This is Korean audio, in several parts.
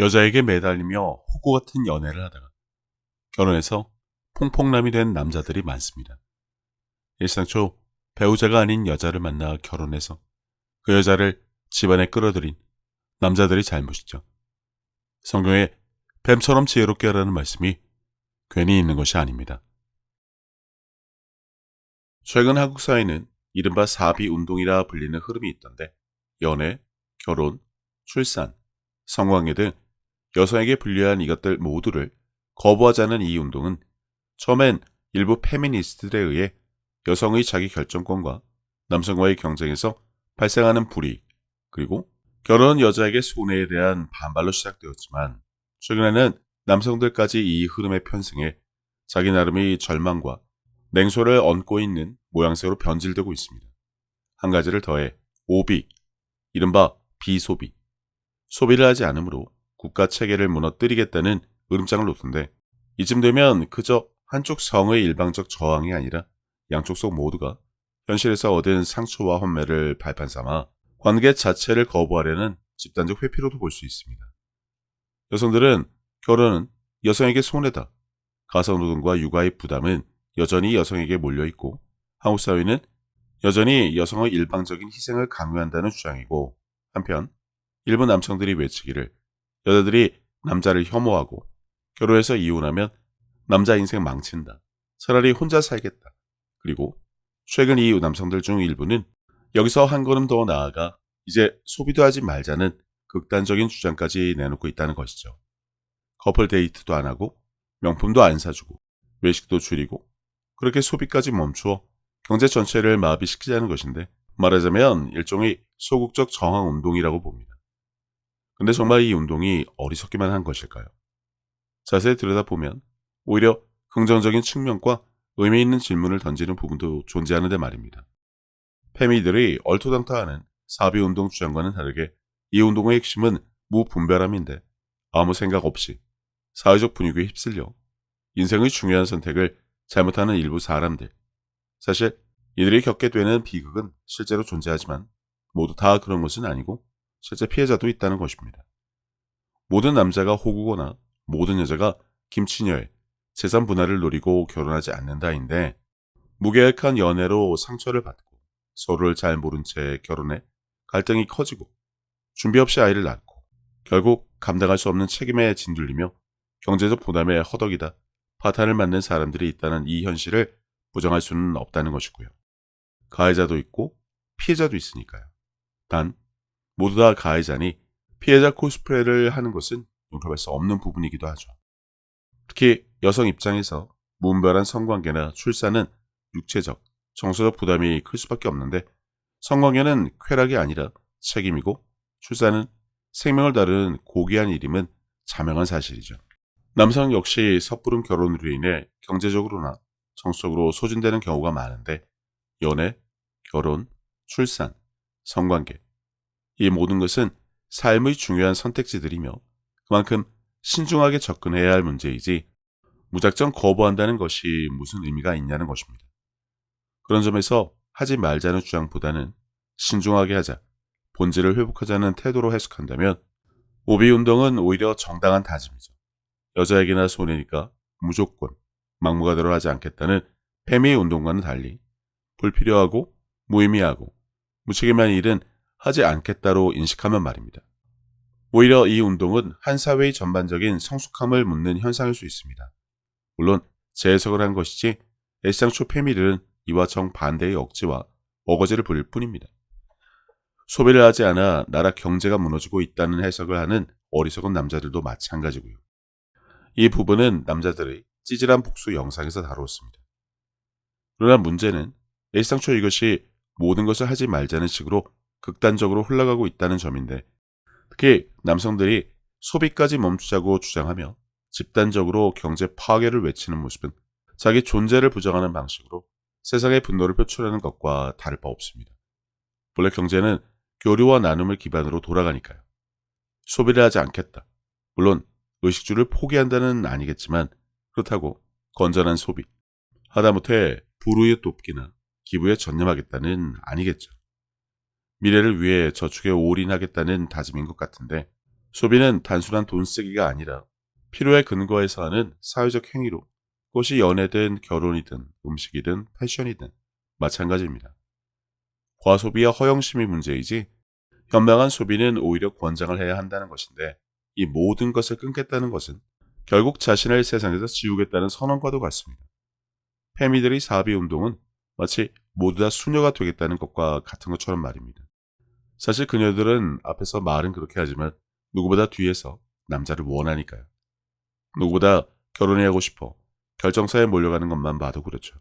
여자에게 매달리며 호구 같은 연애를 하다가 결혼해서 퐁퐁남이 된 남자들이 많습니다. 일상초 배우자가 아닌 여자를 만나 결혼해서 그 여자를 집안에 끌어들인 남자들이 잘못이죠. 성경에 뱀처럼 지혜롭게 하라는 말씀이 괜히 있는 것이 아닙니다. 최근 한국 사회는 이른바 사비 운동이라 불리는 흐름이 있던데 연애, 결혼, 출산, 성관계 등 여성에게 불리한 이것들 모두를 거부하자는 이 운동은 처음엔 일부 페미니스트들에 의해 여성의 자기 결정권과 남성과의 경쟁에서 발생하는 불이익, 그리고 결혼 여자에게 손해에 대한 반발로 시작되었지만 최근에는 남성들까지 이 흐름에 편승해 자기 나름의 절망과 냉소를 얹고 있는 모양새로 변질되고 있습니다. 한 가지를 더해 오비, 이른바 비소비, 소비를 하지 않으므로 국가 체계를 무너뜨리겠다는 으름장을 놓던데 이쯤 되면 그저 한쪽 성의 일방적 저항이 아니라 양쪽 속 모두가 현실에서 얻은 상처와 혼매를 발판 삼아 관계 자체를 거부하려는 집단적 회피로도 볼 수 있습니다. 여성들은 결혼은 여성에게 손해다, 가사노동과 육아의 부담은 여전히 여성에게 몰려있고 한국 사회는 여전히 여성의 일방적인 희생을 강요한다는 주장이고 한편 일부 남성들이 외치기를 여자들이 남자를 혐오하고 결혼해서 이혼하면 남자 인생 망친다, 차라리 혼자 살겠다. 그리고 최근 이 남성들 중 일부는 여기서 한 걸음 더 나아가 이제 소비도 하지 말자는 극단적인 주장까지 내놓고 있다는 것이죠. 커플 데이트도 안 하고 명품도 안 사주고 외식도 줄이고 그렇게 소비까지 멈추어 경제 전체를 마비시키자는 것인데 말하자면 일종의 소극적 저항 운동이라고 봅니다. 근데 정말 이 운동이 어리석기만 한 것일까요? 자세히 들여다보면 오히려 긍정적인 측면과 의미 있는 질문을 던지는 부분도 존재하는데 말입니다. 페미들이 얼토당토하는 사비운동 주장과는 다르게 이 운동의 핵심은 무분별함인데 아무 생각 없이 사회적 분위기에 휩쓸려 인생의 중요한 선택을 잘못하는 일부 사람들. 사실 이들이 겪게 되는 비극은 실제로 존재하지만 모두 다 그런 것은 아니고 실제 피해자도 있다는 것입니다. 모든 남자가 호구거나 모든 여자가 김치녀의 재산 분할을 노리고 결혼하지 않는다인데 무계획한 연애로 상처를 받고 서로를 잘 모른 채 결혼해 갈등이 커지고 준비 없이 아이를 낳고 결국 감당할 수 없는 책임에 짓눌리며 경제적 부담에 허덕이다 파탄을 맞는 사람들이 있다는 이 현실을 부정할 수는 없다는 것이고요. 가해자도 있고 피해자도 있으니까요. 단 모두 다 가해자니 피해자 코스프레를 하는 것은 용납할 수 없는 부분이기도 하죠. 특히 여성 입장에서 무분별한 성관계나 출산은 육체적, 정서적 부담이 클 수밖에 없는데 성관계는 쾌락이 아니라 책임이고 출산은 생명을 다루는 고귀한 일임은 자명한 사실이죠. 남성 역시 섣부른 결혼으로 인해 경제적으로나 정서적으로 소진되는 경우가 많은데 연애, 결혼, 출산, 성관계 이 모든 것은 삶의 중요한 선택지들이며 그만큼 신중하게 접근해야 할 문제이지 무작정 거부한다는 것이 무슨 의미가 있냐는 것입니다. 그런 점에서 하지 말자는 주장보다는 신중하게 하자, 본질을 회복하자는 태도로 해석한다면 오비운동은 오히려 정당한 다짐이죠. 여자에게나 손해니까 무조건 막무가내로 하지 않겠다는 페미 운동과는 달리 불필요하고 무의미하고 무책임한 일은 하지 않겠다로 인식하면 말입니다. 오히려 이 운동은 한 사회의 전반적인 성숙함을 묻는 현상일 수 있습니다. 물론 재해석을 한 것이지 애시당초 페미들은 이와 정반대의 억지와 어거지를 부릴 뿐입니다. 소비를 하지 않아 나라 경제가 무너지고 있다는 해석을 하는 어리석은 남자들도 마찬가지고요. 이 부분은 남자들의 찌질한 복수 영상에서 다루었습니다. 그러나 문제는 일상초 이것이 모든 것을 하지 말자는 식으로 극단적으로 흘러가고 있다는 점인데 특히 남성들이 소비까지 멈추자고 주장하며 집단적으로 경제 파괴를 외치는 모습은 자기 존재를 부정하는 방식으로 세상의 분노를 표출하는 것과 다를 바 없습니다. 본래 경제는 교류와 나눔을 기반으로 돌아가니까요. 소비를 하지 않겠다. 물론 의식주를 포기한다는 아니겠지만 그렇다고 건전한 소비, 하다못해 불우의 돕기나 기부에 전념하겠다는 아니겠죠. 미래를 위해 저축에 올인하겠다는 다짐인 것 같은데 소비는 단순한 돈 쓰기가 아니라 필요에 근거해서 하는 사회적 행위로 그것이 연애든 결혼이든 음식이든 패션이든 마찬가지입니다. 과소비와 허영심이 문제이지 현명한 소비는 오히려 권장을 해야 한다는 것인데 이 모든 것을 끊겠다는 것은 결국 자신을 세상에서 지우겠다는 선언과도 같습니다. 페미들의 사비 운동은 마치 모두 다 수녀가 되겠다는 것과 같은 것처럼 말입니다. 사실 그녀들은 앞에서 말은 그렇게 하지만 누구보다 뒤에서 남자를 원하니까요. 누구보다 결혼해야 하고 싶어 결정사에 몰려가는 것만 봐도 그렇죠.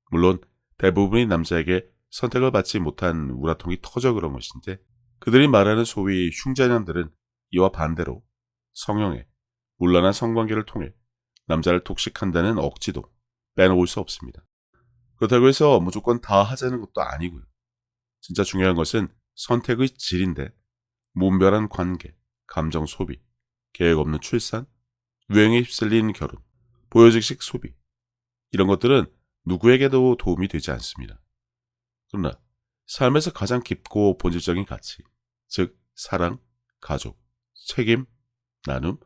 물론 대부분의 남자에게 선택을 받지 못한 우라통이 터져 그런 것인데 그들이 말하는 소위 흉자년들은 이와 반대로 성형에 문란한 성관계를 통해 남자를 독식한다는 억지도 빼놓을 수 없습니다. 그렇다고 해서 무조건 다 하자는 것도 아니고요. 진짜 중요한 것은 선택의 질인데 무분별한 관계, 감정 소비, 계획 없는 출산, 유행에 휩쓸린 결혼, 보여직식 소비 이런 것들은 누구에게도 도움이 되지 않습니다. 그러나 삶에서 가장 깊고 본질적인 가치, 즉 사랑, 가족, 책임, 나눔,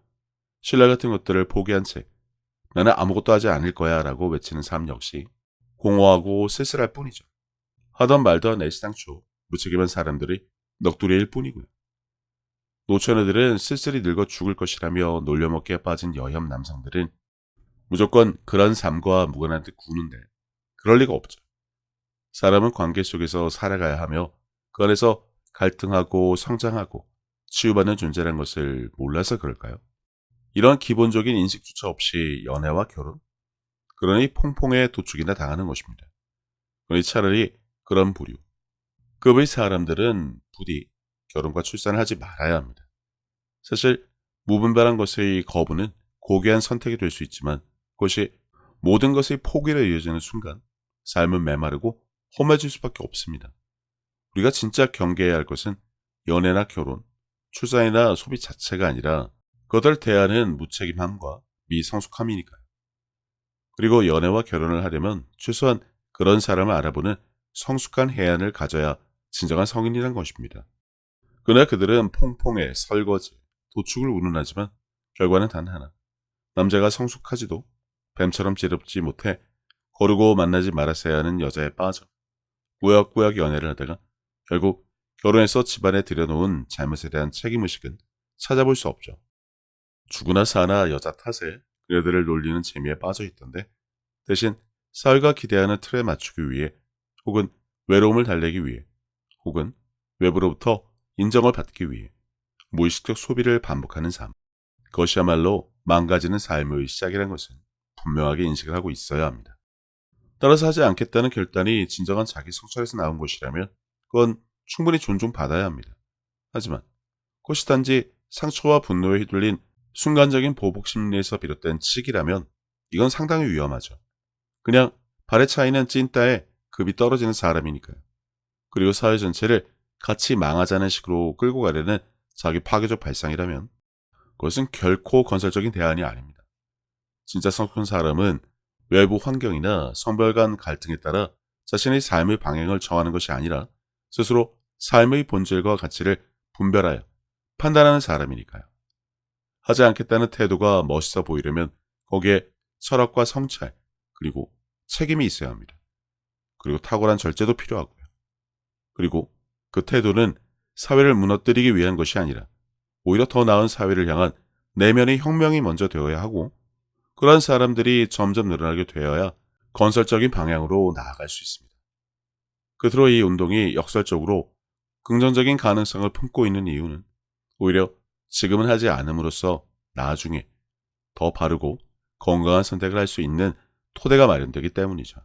신뢰 같은 것들을 포기한 채 나는 아무것도 하지 않을 거야 라고 외치는 삶 역시 공허하고 쓸쓸할 뿐이죠. 하던 말던 애시당초 무책임한 사람들이 넋두리일 뿐이고요. 노처녀들은 쓸쓸히 늙어 죽을 것이라며 놀려먹기에 빠진 여혐 남성들은 무조건 그런 삶과 무관한 듯 구는데 그럴 리가 없죠. 사람은 관계 속에서 살아가야 하며 그 안에서 갈등하고 성장하고 치유받는 존재라는 것을 몰라서 그럴까요? 이런 기본적인 인식조차 없이 연애와 결혼, 그러니 폭풍의 도축이나 당하는 것입니다. 그러니 차라리 그런 부류, 급의 사람들은 부디 결혼과 출산을 하지 말아야 합니다. 사실 무분별한 것의 거부는 고귀한 선택이 될 수 있지만 그것이 모든 것의 포기로 이어지는 순간 삶은 메마르고 험해질 수밖에 없습니다. 우리가 진짜 경계해야 할 것은 연애나 결혼, 출산이나 소비 자체가 아니라 그것을 대하는 무책임함과 미성숙함이니까요. 그리고 연애와 결혼을 하려면 최소한 그런 사람을 알아보는 성숙한 해안을 가져야 진정한 성인이란 것입니다. 그러나 그들은 퐁퐁에 설거지, 도축을 운운하지만 결과는 단 하나. 남자가 성숙하지도 뱀처럼 지럽지 못해 거르고 만나지 말았어야 하는 여자에 빠져 꾸역꾸역 연애를 하다가 결국 결혼해서 집안에 들여놓은 잘못에 대한 책임의식은 찾아볼 수 없죠. 죽으나 사나 여자 탓에 그녀들을 놀리는 재미에 빠져 있던데 대신 사회가 기대하는 틀에 맞추기 위해 혹은 외로움을 달래기 위해 혹은 외부로부터 인정을 받기 위해 무의식적 소비를 반복하는 삶. 그것이야말로 망가지는 삶의 시작이라는 것은 분명하게 인식을 하고 있어야 합니다. 따라서 하지 않겠다는 결단이 진정한 자기 성찰에서 나온 것이라면 그건 충분히 존중받아야 합니다. 하지만 그것이 단지 상처와 분노에 휘둘린 순간적인 보복 심리에서 비롯된 치기라면 이건 상당히 위험하죠. 그냥 발의 차이는 찐따에 급이 떨어지는 사람이니까요. 그리고 사회 전체를 같이 망하자는 식으로 끌고 가려는 자기 파괴적 발상이라면 그것은 결코 건설적인 대안이 아닙니다. 진짜 성숙한 사람은 외부 환경이나 성별 간 갈등에 따라 자신의 삶의 방향을 정하는 것이 아니라 스스로 삶의 본질과 가치를 분별하여 판단하는 사람이니까요. 하지 않겠다는 태도가 멋있어 보이려면 거기에 철학과 성찰, 그리고 책임이 있어야 합니다. 그리고 탁월한 절제도 필요하고요. 그리고 그 태도는 사회를 무너뜨리기 위한 것이 아니라 오히려 더 나은 사회를 향한 내면의 혁명이 먼저 되어야 하고 그러한 사람들이 점점 늘어나게 되어야 건설적인 방향으로 나아갈 수 있습니다. 그대로 이 운동이 역설적으로 긍정적인 가능성을 품고 있는 이유는 오히려 지금은 하지 않음으로써 나중에 더 바르고 건강한 선택을 할 수 있는 토대가 마련되기 때문이죠.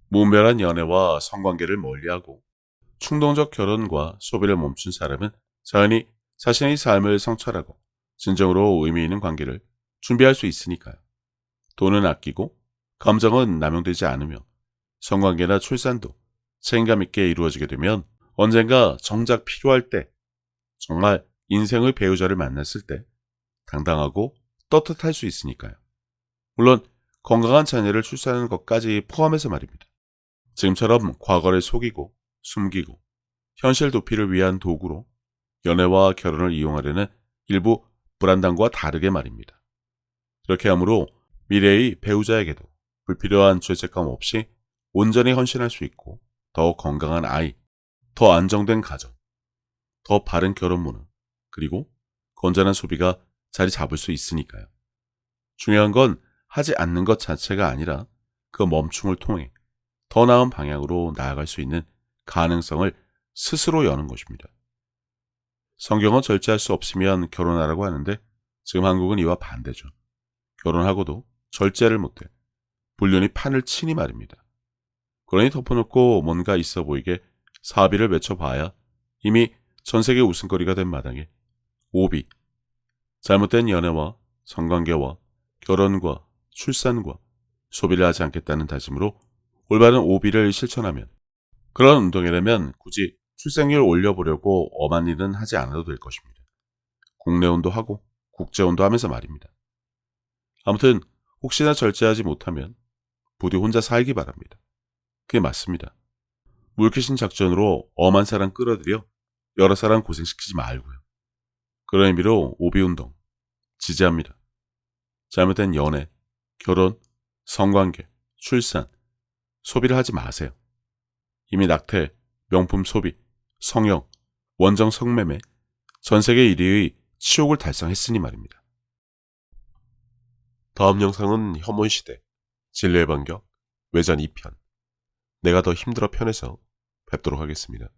무분별한 연애와 성관계를 멀리하고 충동적 결혼과 소비를 멈춘 사람은 자연히 자신의 삶을 성찰하고 진정으로 의미 있는 관계를 준비할 수 있으니까요. 돈은 아끼고 감정은 남용되지 않으며 성관계나 출산도 책임감 있게 이루어지게 되면 언젠가 정작 필요할 때 정말 인생의 배우자를 만났을 때 당당하고 떳떳할 수 있으니까요. 물론 건강한 자녀를 출산하는 것까지 포함해서 말입니다. 지금처럼 과거를 속이고 숨기고 현실 도피를 위한 도구로 연애와 결혼을 이용하려는 일부 불안당과 다르게 말입니다. 그렇게 하므로 미래의 배우자에게도 불필요한 죄책감 없이 온전히 헌신할 수 있고 더 건강한 아이, 더 안정된 가정, 더 바른 결혼 문화, 그리고 건전한 소비가 자리 잡을 수 있으니까요. 중요한 건 하지 않는 것 자체가 아니라 그 멈춤을 통해 더 나은 방향으로 나아갈 수 있는 가능성을 스스로 여는 것입니다. 성경은 절제할 수 없으면 결혼하라고 하는데 지금 한국은 이와 반대죠. 결혼하고도 절제를 못해 불륜이 판을 치니 말입니다. 그러니 덮어놓고 뭔가 있어 보이게 사비를 외쳐봐야 이미 전 세계 웃음거리가 된 마당에 오비, 잘못된 연애와 성관계와 결혼과 출산과 소비를 하지 않겠다는 다짐으로 올바른 오비를 실천하면 그런 운동이라면 굳이 출생률 올려보려고 엄한 일은 하지 않아도 될 것입니다. 국내혼도 하고 국제혼도 하면서 말입니다. 아무튼 혹시나 절제하지 못하면 부디 혼자 살기 바랍니다. 그게 맞습니다. 물귀신 작전으로 엄한 사람 끌어들여 여러 사람 고생시키지 말고요. 그런 의미로 오비운동 지지합니다. 잘못된 연애, 결혼, 성관계, 출산, 소비를 하지 마세요. 이미 낙태, 명품 소비, 성형, 원정 성매매, 전 세계 1위의 치욕을 달성했으니 말입니다. 다음 영상은 혐오시대, 진리의 반격, 외전 2편, 내가 더 힘들어 편에서 뵙도록 하겠습니다.